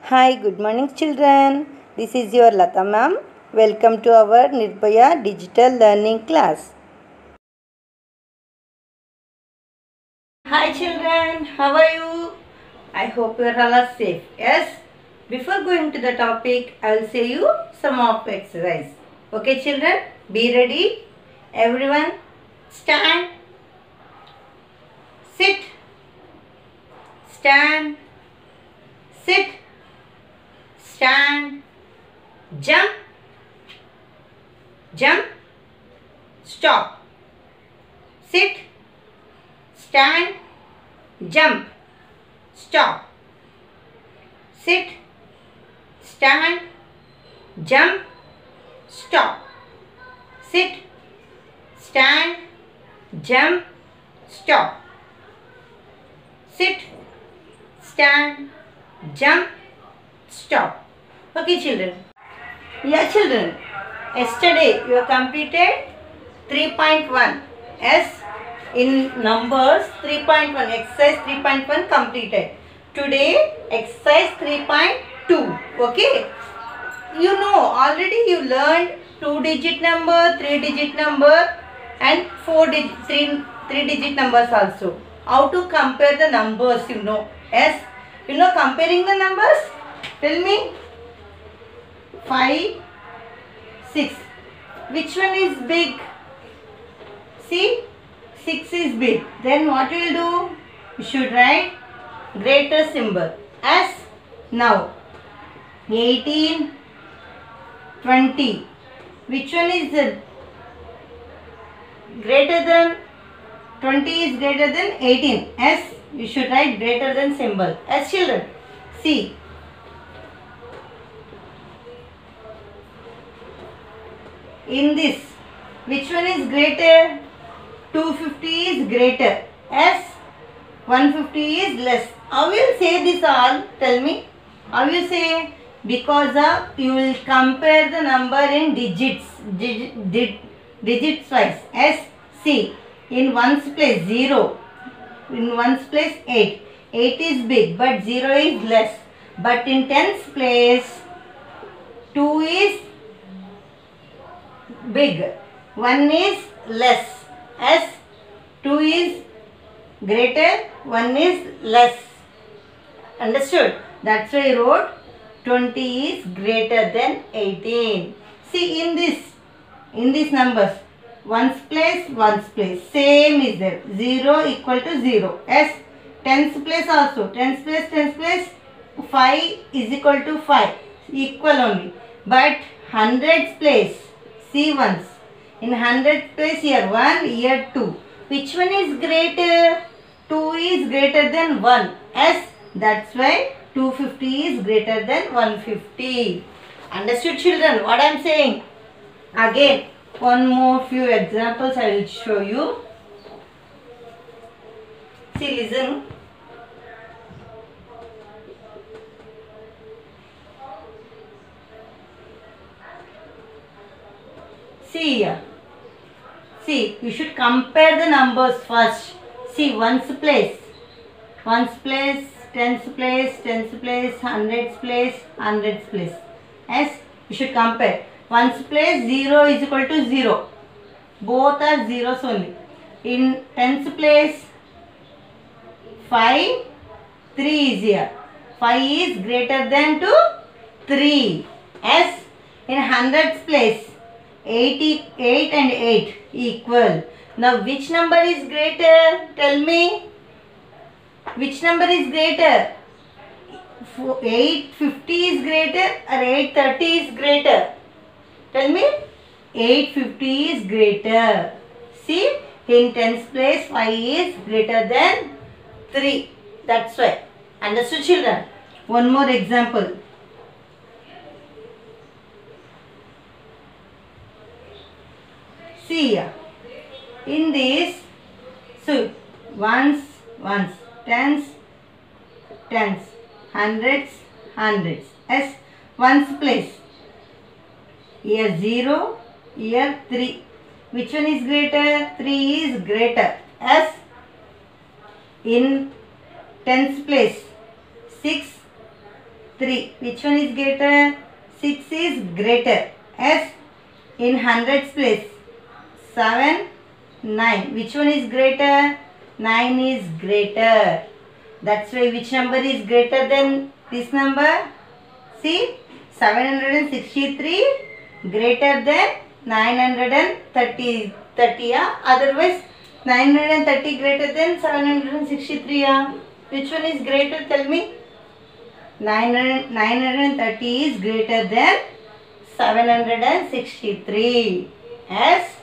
Hi, good morning children. This is your Lata ma'am. Welcome to our Nirbhaya digital learning class. Hi children, how are you? I hope you are all safe. Yes? Before going to the topic, I will say you some of exercise. Okay children, be ready. Everyone stand, sit, stand, sit, stand, jump, jump, stop, sit, stand, jump, stop, sit, stand, jump, stop, sit, stand, jump, stop, sit, stand, jump, stop. Okay children. Yeah children, yesterday you have completed 3.1. Yes, in numbers 3.1, exercise 3.1 completed. Today exercise 3.2. Okay, you know already you learned 2-digit number, 3-digit number and 3-digit numbers also. How to compare the numbers, you know. Yes, you know comparing the numbers. Tell me. 5, 6. Which one is big? See, 6 is big. Then what will do? You should write greater symbol. As now 18, 20. Which one is greater than 20 is greater than 18? As you should write greater than symbol. As children, see. In this, which one is greater? 250 is greater. As 150 is less. How will say this all? Tell me. How you say? Because of you will compare the number in digits. Digits wise. As see. In ones place 0. In ones place 8. 8 is big but 0 is less. But in tens place 2 is big, 1 is less. As 2 is greater, 1 is less. Understood? That's why I wrote 20 is greater than 18. See in these numbers, ones place, same is there. 0 equal to 0. As tens place also, tens place, 5 is equal to 5. Equal only. But hundreds place, see ones. In hundred place here 1, here 2. Which one is greater? 2 is greater than 1. As that's why 250 is greater than 150. Understood children what I am saying? Again one more few examples I will show you. See, listen. See here. See, you should compare the numbers first. See, ones place, tens place, hundreds place. As you should compare. Ones place 0 is equal to 0. Both are zeros only. In tens place 5, 3 is here. 5 is greater than 3. As in hundreds place 8 and 8 equal. Now which number is greater? Tell me. Which number is greater? 850 is greater or 830 is greater? Tell me. 850 is greater. See, in tens place 5 is greater than 3. That's why. Understood children? One more example. See here. In this, so ones, tens, hundreds. As ones place. Here 0, here 3. Which one is greater? 3 is greater. As in tens place 6, 3. Which one is greater? 6 is greater. S in hundreds place. 7, 9. Which one is greater? 9 is greater. That's why which number is greater than this number? See, 763 greater than 930. Otherwise, 930 greater than 763. Which one is greater? Tell me. 930 is greater than 763. Yes.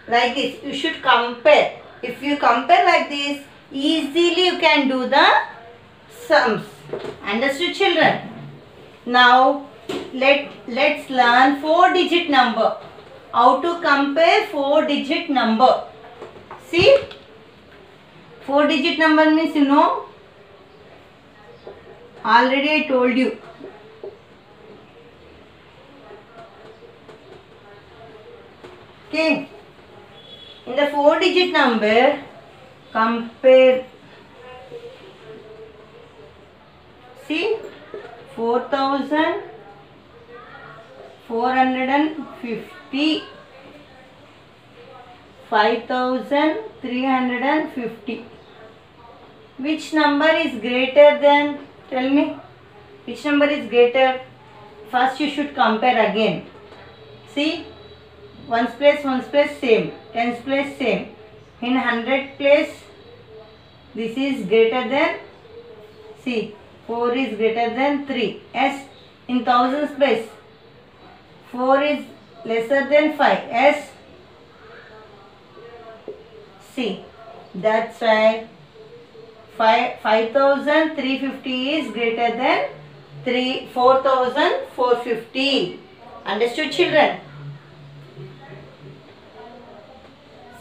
Like this. You should compare. If you compare like this, easily you can do the sums. Understood, children? Now, let's learn 4-digit number. How to compare 4-digit number. See, 4-digit number means you know. Already I told you. Okay. In the 4-digit number, compare. See, 4,450, 5,350. Which number is greater than? Tell me. Which number is greater? First you should compare again. See, ones place same, tens place same. In 100 place, this is greater than. See, 4 is greater than 3. S in thousands place, 4 is lesser than 5. S. See, that's why 5,350 is greater than 4,450. Understood, children?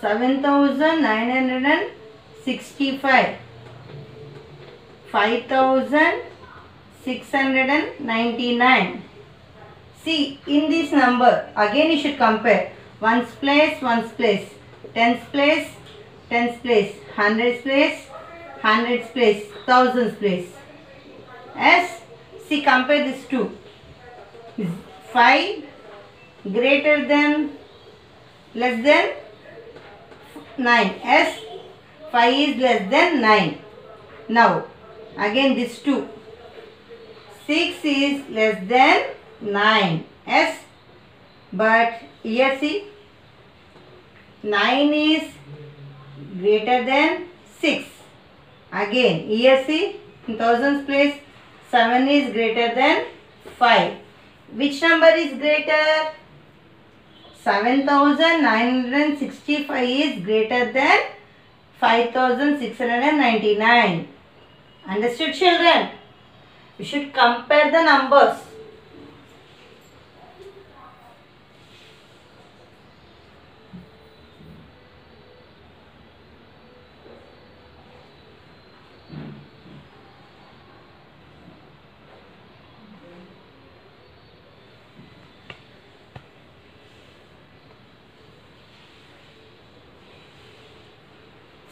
7,965, 5,699. See, in this number, again you should compare. Ones place, tens place, hundreds place, thousands place. Yes, see, compare these two. 5 greater than, less than 9. Yes, 5 is less than 9. Now, again this 2. 6 is less than 9. Yes, but here see, 9 is greater than 6. Again, here see, in thousands place, 7 is greater than 5. Which number is greater? 7,965 is greater than 5,699. Understood, children? We should compare the numbers.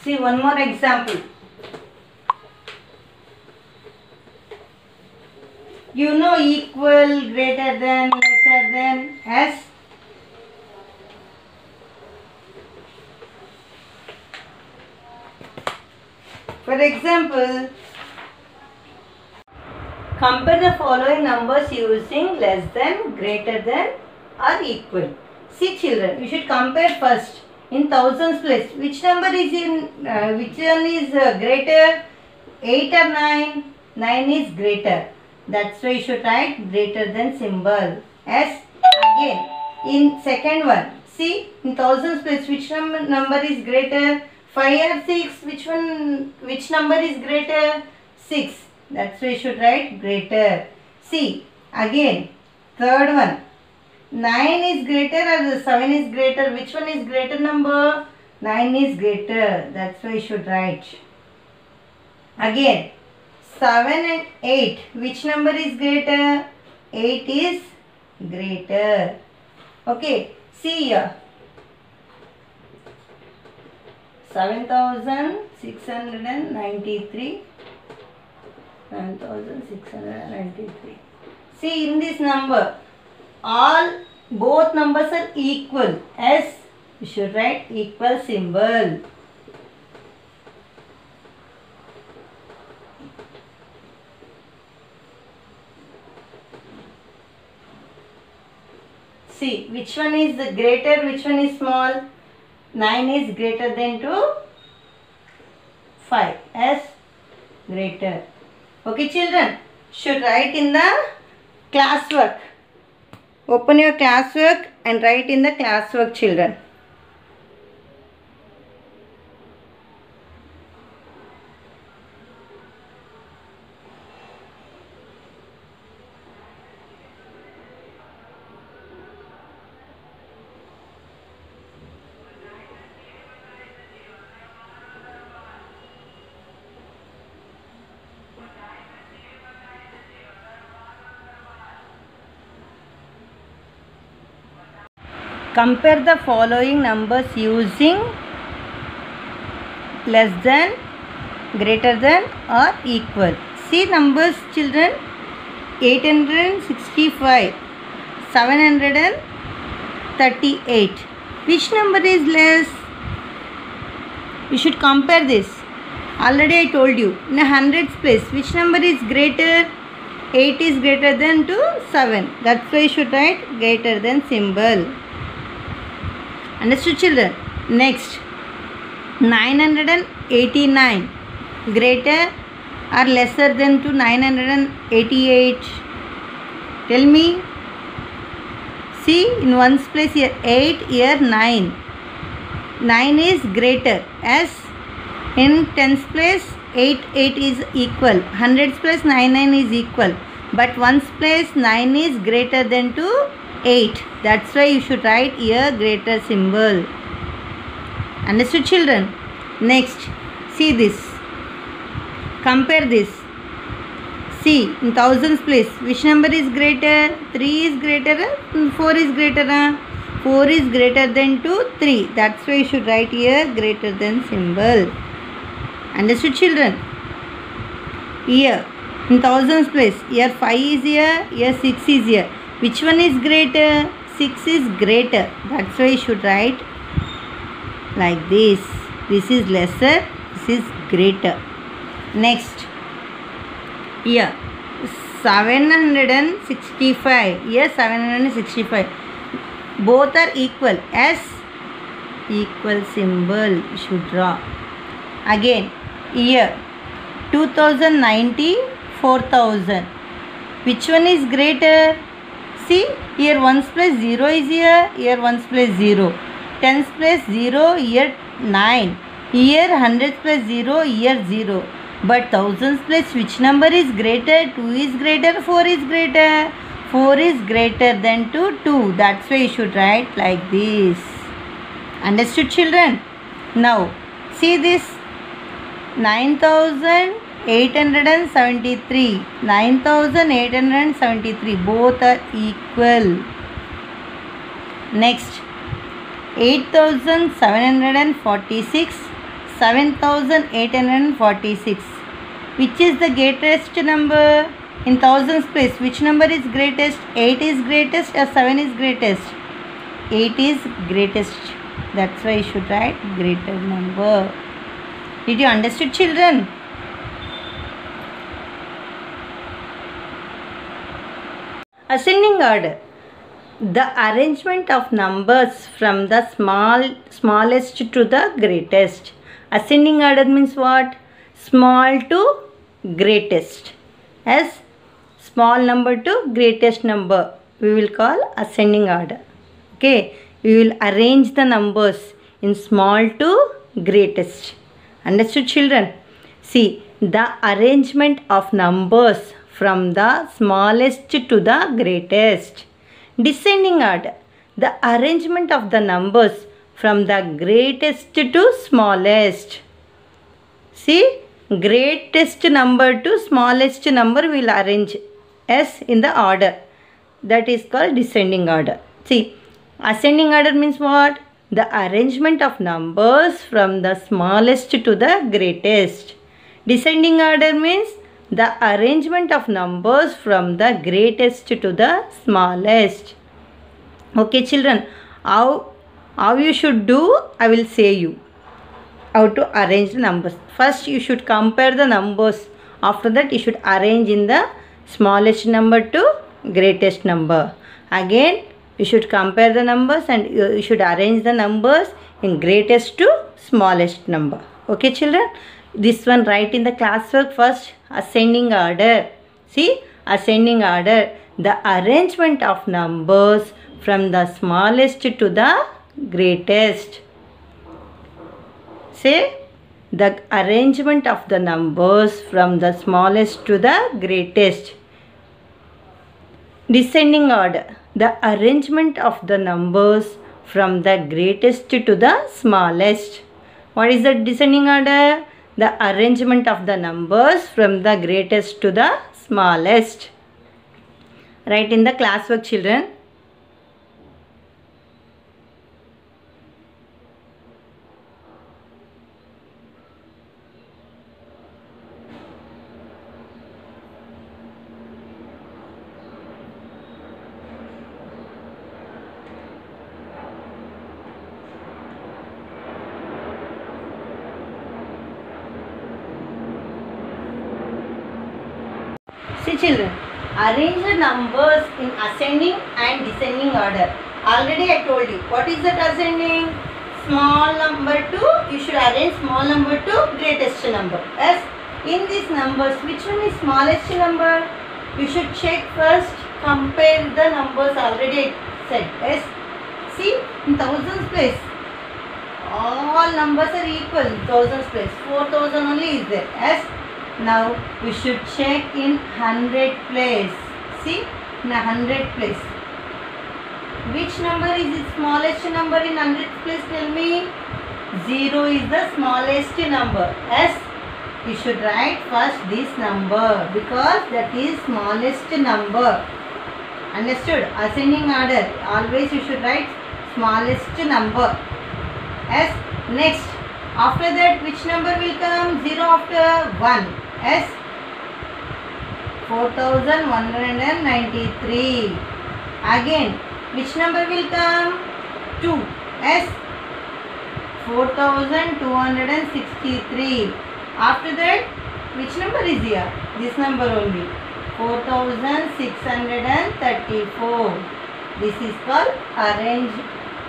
See, one more example. You know equal, greater than, lesser than, as. For example, compare the following numbers using less than, greater than or equal. See, children, you should compare first. In thousands place, which number is which one is greater? 8 or 9? 9 is greater. That's why you should write greater than symbol. As again, in second one, see, in thousands place, which number is greater? 5 or 6? Which number is greater? 6. That's why you should write greater. See, again, third one. 9 is greater or 7 is greater? Which one is greater number? 9 is greater. That's why you should write. Again, 7 and 8. Which number is greater? 8 is greater. Okay. See here. 7,693 9693. See, in this number, both numbers are equal. As you should write equal symbol. See, which one is greater, which one is small? 9 is greater than 2. 5 as greater. Okay, children, should write in the classwork. Open your classwork and write in the classwork, children. Compare the following numbers using less than, greater than or equal. See numbers, children. 865, 738. Which number is less? You should compare this. Already I told you. In a hundreds place, which number is greater? 8 is greater than 7. That's why you should write greater than symbol. Understood, children? Next, 989 greater or lesser than 988? Tell me. See, in ones place here 8, here 9. 9 is greater, as in tens place 8 is equal. Hundreds place 9 is equal. But ones place 9 is greater than 8. That's why you should write here greater symbol. Understood, children? Next, see this. Compare this. See, in thousands place, which number is greater? 3 is greater, 4 is greater. 4 is greater than 3. That's why you should write here greater than symbol. Understood, children? Here, in thousands place, here 5 is here 6 is here. Which one is greater? 6 is greater. That's why you should write like this. This is lesser, this is greater. Next, here 765. Here 765. Both are equal. As equal symbol you should draw. Again, here 2090, 4000. Which one is greater? See, here ones place 0 is here ones place 0. Tens place 0, here 9. Here hundreds place 0, here 0. But thousands place which number is greater? 2 is greater, 4 is greater. 4 is greater than 2. That's why you should write like this. Understood, children? Now, see this. 9873. 9873. Both are equal. Next, 8746. 7846. Which is the greatest number? In thousands place, which number is greatest? 8 is greatest or 7 is greatest? 8 is greatest. That's why you should write greater number. Did you understand, children? Ascending order. The arrangement of numbers from the smallest to the greatest. Ascending order means what? Small to greatest. As small number to greatest number, we will call ascending order. Okay, we will arrange the numbers in small to greatest. Understood, children? See, the arrangement of numbers from the smallest to the greatest. Descending order. The arrangement of the numbers from the greatest to smallest. See, greatest number to smallest number will arrange as in the order. That is called descending order. See, ascending order means what? The arrangement of numbers from the smallest to the greatest. Descending order means the arrangement of numbers from the greatest to the smallest. Okay children, how you should do, I will say you how to arrange the numbers. First you should compare the numbers. After that you should arrange in the smallest number to greatest number. Again you should compare the numbers and you should arrange the numbers in greatest to smallest number. Okay children, this one write in the classwork first. Ascending order. See, ascending order, the arrangement of numbers from the smallest to the greatest. Say, the arrangement of the numbers from the smallest to the greatest. Descending order, the arrangement of the numbers from the greatest to the smallest. What is the descending order? The arrangement of the numbers from the greatest to the smallest. Write in the classwork children. See children, arrange the numbers in ascending and descending order. Already I told you. What is that ascending? Small number to, you should arrange small number to greatest number. Yes. In these numbers, which one is smallest number? You should check first, compare the numbers already I said. Yes. See, in thousands place, all numbers are equal in thousands place. 4,000 only is there. Yes. Now we should check in 100 place. See, in 100 place. Which number is the smallest number in 100 place? Tell me. 0 is the smallest number. Yes. You should write first this number because that is smallest number. Understood? Ascending order. Always you should write smallest number. Yes. Next. After that, which number will come? 0 after 1. Yes. 4193. Again, which number will come? 2. Yes. 4263. After that, which number is here? This number only. 4634. This is called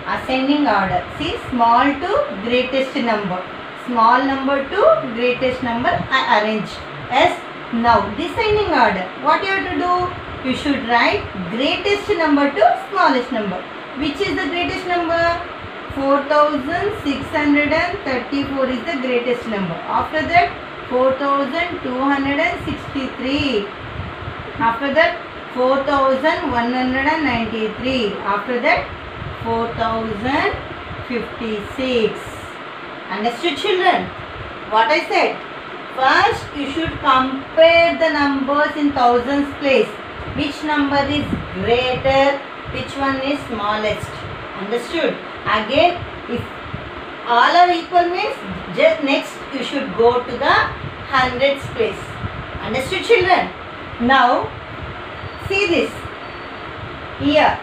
ascending order. See, small to greatest number. Small number to greatest number I arranged. Yes. Now descending order. What you have to do? You should write greatest number to smallest number. Which is the greatest number? 4634 is the greatest number. After that 4263. After that 4193. After that 4056. Understood children? What I said? First you should compare the numbers in thousands place. Which number is greater? Which one is smallest? Understood? Again, if all are equal means next you should go to the hundreds place. Understood children? Now see this. Here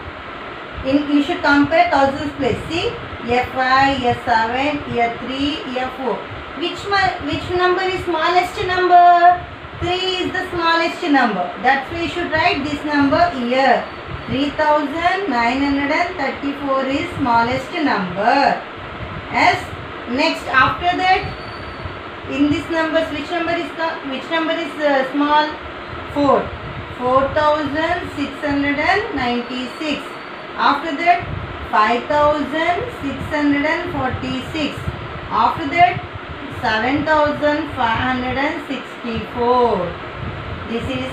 you should compare thousands place. See, F5, F7, F3, F4. Which number is smallest number? 3 is the smallest number. That's why you should write this number here. 3934 is smallest number. Yes. Next, after that, in these numbers, which number is small? 4. 4696. After that 5646. After that 7564. This is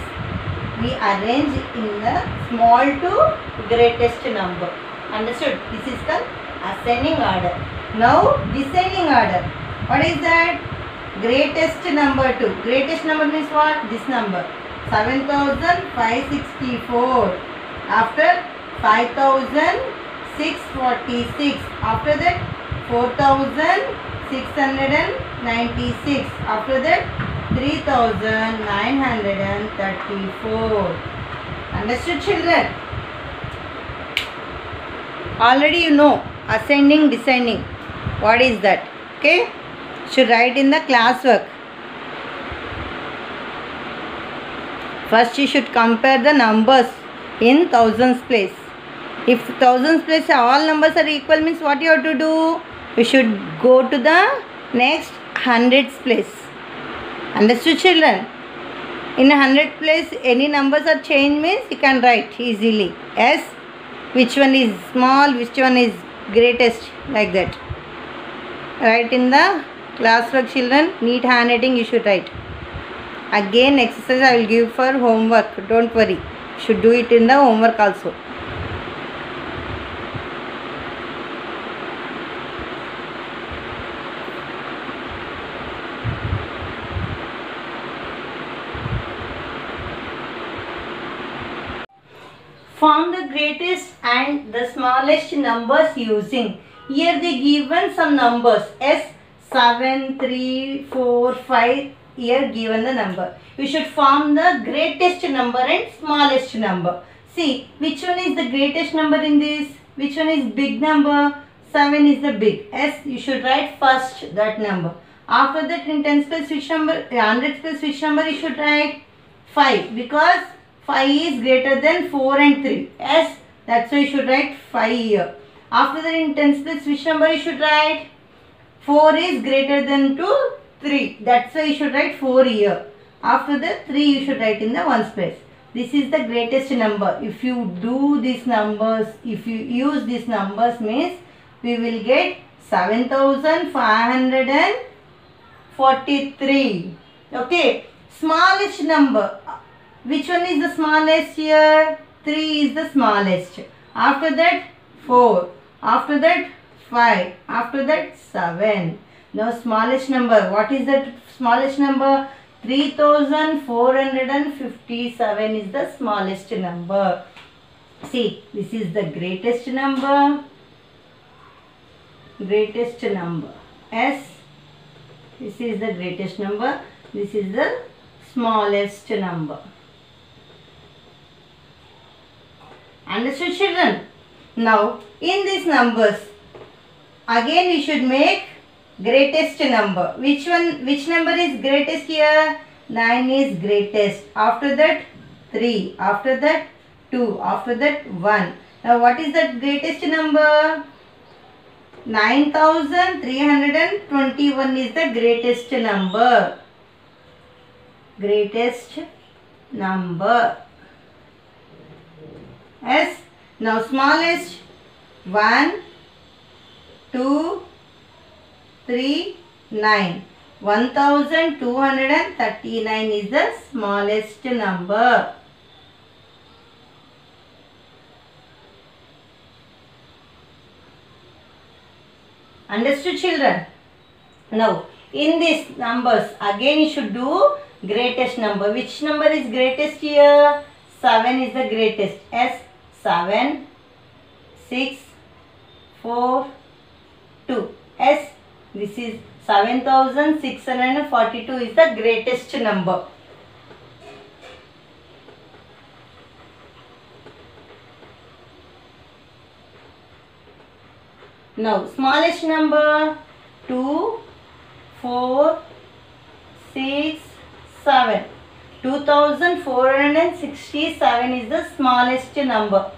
we arrange in the small to greatest number. Understood? This is the ascending order. Now descending order. What is that? Greatest number to. Greatest number means what? This number. 7564. After 5646. After that 4696. After that 3934. Understood, children? Already you know ascending, descending. What is that? Okay? Should write in the classwork. First you should compare the numbers in thousands place. If thousands place all numbers are equal means what you have to do? You should go to the next hundreds place. Understood, children? In 100 place any numbers are changed means you can write easily. Yes. Which one is small, which one is greatest, like that. Write in the classwork, children. Neat handwriting you should write. Again exercise I will give for homework. Don't worry. You should do it in the homework also. Form the greatest and the smallest numbers using. Here they given some numbers. S 7, 3, 4, 5. Here given the number. You should form the greatest number and smallest number. See which one is the greatest number in this. Which one is big number. 7 is the big. S you should write first that number. After that in tens place which number. 100 place which number you should write. 5 because 5 is greater than 4 and 3. Yes, that's why you should write 5 here. After that in tens place which number you should write? 4 is greater than 3. That's why you should write 4 here. After that 3 you should write in the ones place. This is the greatest number. If you do these numbers, if you use these numbers means we will get 7543. Okay. Smallest number. Which one is the smallest here? 3 is the smallest. After that 4. After that 5. After that 7. Now smallest number. What is that smallest number? 3457 is the smallest number. See, this is the greatest number. Greatest number. S. This is the greatest number. This is the smallest number. Understood, children? Now, in these numbers, again we should make greatest number. Which number is greatest here? 9 is greatest. After that 3. After that 2. After that 1. Now, what is the greatest number? 9321 is the greatest number. Greatest number. Yes. Now smallest 1, 2, 3, 9. 1239 is the smallest number. Understood, children? Now in these numbers again you should do greatest number. Which number is greatest here? 7 is the greatest. S 7, 6, 4, 2. S this is 7642 is the greatest number. Now smallest number 2, 4, 6, 7. 2467 is the smallest number.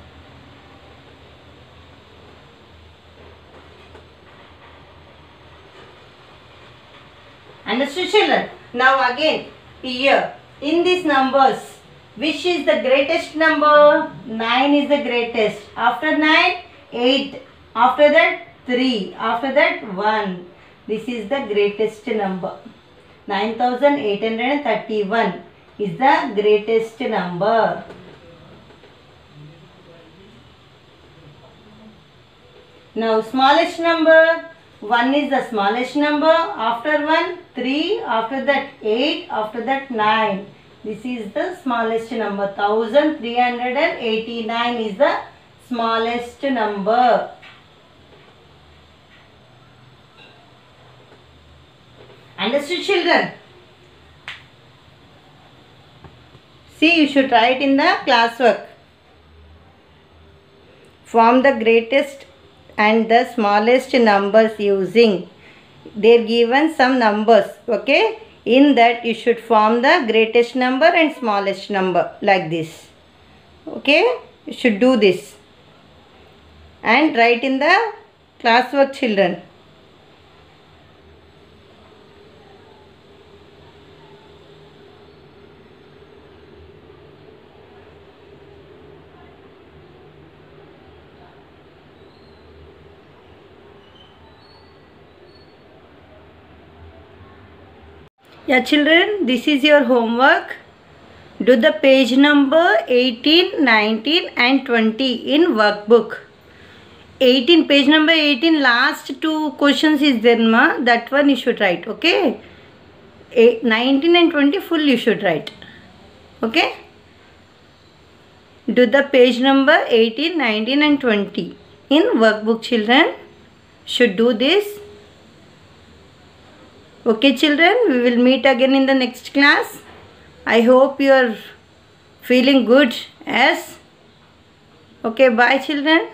Understood, children? Now again here in these numbers which is the greatest number? 9 is the greatest. After 9 8. After that 3. After that 1. This is the greatest number. 9831 is the greatest number. Now smallest number 1 is the smallest number. After 1 3. After that 8. After that 9. This is the smallest number. 1389 is the smallest number. Understood, children? See, you should write in the classwork. Form the greatest and the smallest numbers using. They're given some numbers, okay? In that you should form the greatest number and smallest number like this. Okay? You should do this. And write in the classwork, children. Yeah, children, this is your homework. Do the page number 18, 19 and 20 in workbook. 18, page number 18, last two questions is there, ma. That one you should write, okay? 19 and 20 full you should write, okay? Do the page number 18, 19 and 20 in workbook, children. Should do this. Okay, children, we will meet again in the next class. I hope you are feeling good. Yes. Okay, bye, children.